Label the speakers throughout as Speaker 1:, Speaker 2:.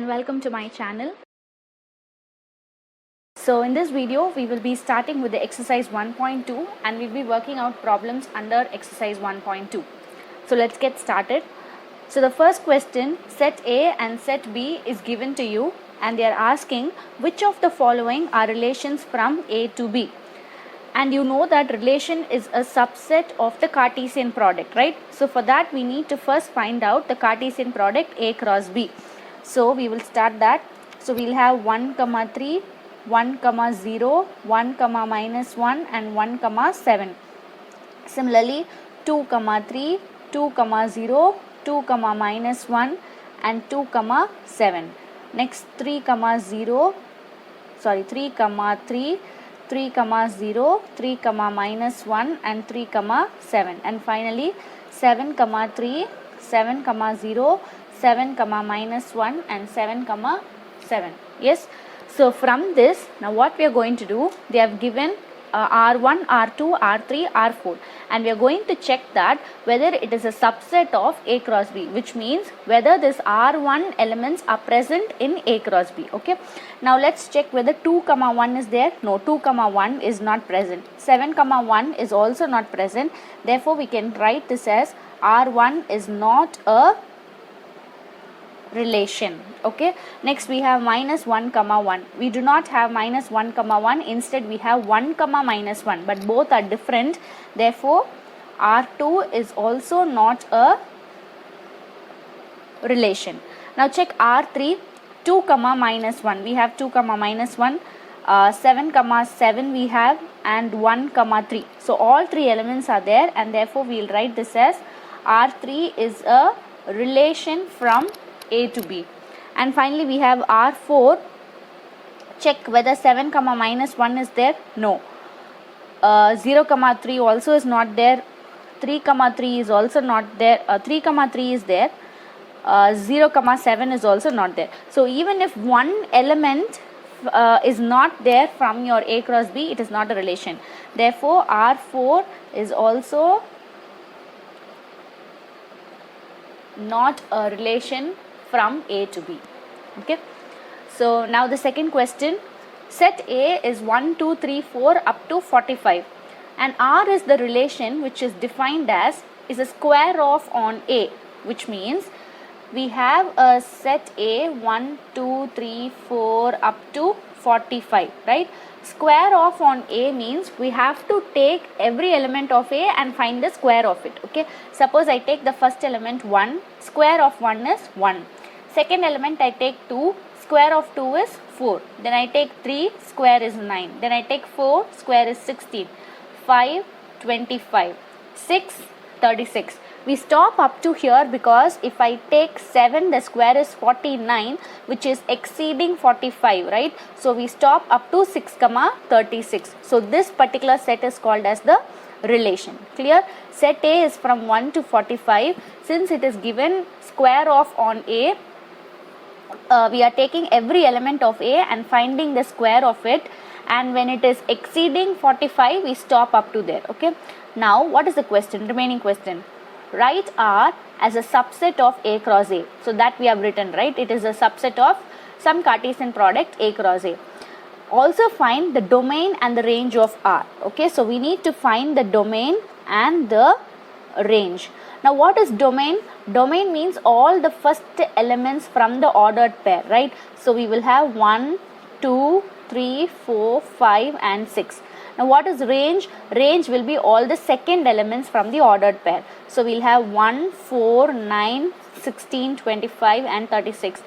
Speaker 1: and welcome to my channel. So in this video we will be starting with the exercise 1.2 and we'll be working out problems under exercise 1.2. So let's get started. So the first question, set A and set B is given to you and they are asking which of the following are relations from A to B. And you know that relation is a subset of the Cartesian product, right? So for that we need to first find out the Cartesian product A cross B. So we will start that. So we'll have 1, 3, 1, 0, 1, minus 1 and 1, 7. Similarly 2, 3, 2, 0, 2, minus 1 and 2, 7. Next 3, 0, 3, 3, 3, 0, 3, minus 1 and 3, 7. And finally 7, 3, 7, 0, 7, minus 1 and 7, 7. Yes. So from this, now what we are going to do, they have given R1, R2, R3, R4 and we are going to check that whether it is a subset of A cross B, which means whether this R1 elements are present in A cross B. Okay. Now let's check whether 2, 1 is there. No, 2, 1 is not present. 7, 1 is also not present. Therefore, we can write this as R1 is not a relation. Okay. Next we have minus 1, 1. We do not have minus 1, 1. Instead we have 1, minus 1. But both are different. Therefore, R2 is also not a relation. Now check R3. 2, minus 1. We have 2, minus 1. 7, 7 we have and 1, 3. So all three elements are there and therefore we will write this as R3 is a relation from A to B. And finally we have R4. Check whether 7, minus 1 is there. No. 0, 3 also is not there. 3, 3 is also not there. 3, 3 is there. 0, 7 is also not there. So even if one element is not there from your A cross B, it is not a relation. Therefore R4 is also not a relation from A to B. Okay. So now the second question, set A is 1, 2, 3, 4 up to 45 and R is the relation which is defined as is a square of on A, which means we have a set A 1, 2, 3, 4 up to 45, right? Square of on A means we have to take every element of A and find the square of it. Okay. Suppose I take the first element 1, square of 1 is 1. Second element I take 2, square of 2 is 4. Then I take 3, square is 9. Then I take 4, square is 16. 5, 25. 6, 36. We stop up to here because if I take 7, the square is 49, which is exceeding 45, right? So we stop up to 6, 36. So this particular set is called as the relation. Clear? Set A is from 1 to 45. Since it is given square of on A, we are taking every element of A and finding the square of it, and when it is exceeding 45 we stop up to there. Okay. Now what is the question, remaining question? Write R as a subset of A cross A. So that we have written, right? It is a subset of some Cartesian product A cross A. Also find the domain and the range of R. Okay. So we need to find the domain and the range. Now what is domain? Domain means all the first elements from the ordered pair, right? So we will have 1, 2, 3, 4, 5 and 6. Now what is range? Range will be all the second elements from the ordered pair. So we'll have 1, 4, 9, 16, 25 and 36.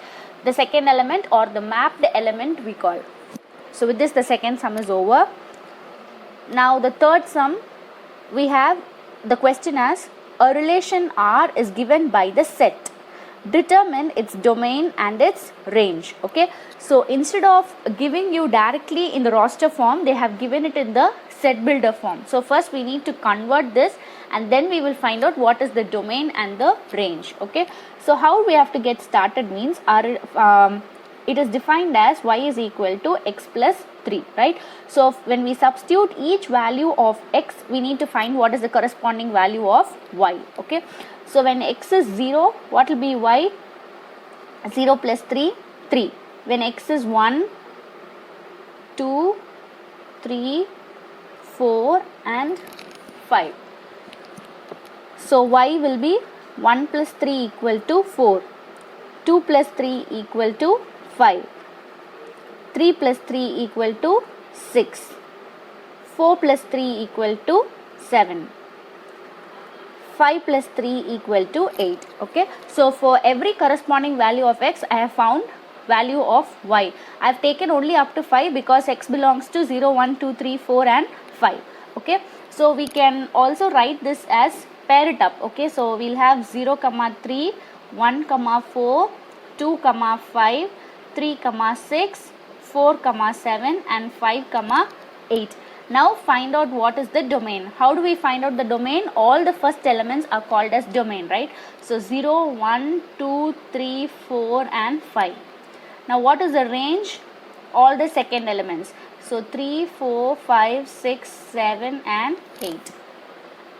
Speaker 1: The second element or the mapped element we call. So with this the second sum is over. Now the third sum, we have the question as a relation R is given by the set. Determine its domain and its range. Okay. So instead of giving you directly in the roster form, they have given it in the set builder form. So first we need to convert this and then we will find out what is the domain and the range. Okay. So how we have to get started means it is defined as y is equal to x plus 3, right? So when we substitute each value of x, we need to find what is the corresponding value of y. Okay. So when x is 0, what will be y? 0 plus 3, 3. When x is 1, 2, 3, 4 and 5. So y will be 1 plus 3 equal to 4, 2 plus 3 equal to 5, 3 plus 3 equal to 6, 4 plus 3 equal to 7, 5 plus 3 equal to 8. Okay, so for every corresponding value of x, I have found value of y. I have taken only up to 5 because x belongs to 0, 1, 2, 3, 4 and 5. Okay, so we can also write this as pair it up. Okay, so we'll have 0, 3, 1, 4, 2, 5, 3, 6, 4, 7 and 5, 8. Now find out what is the domain. How do we find out the domain? All the first elements are called as domain, right? So 0, 1, 2, 3, 4 and 5. Now what is the range? All the second elements. So 3, 4, 5, 6, 7 and 8.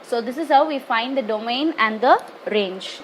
Speaker 1: So this is how we find the domain and the range.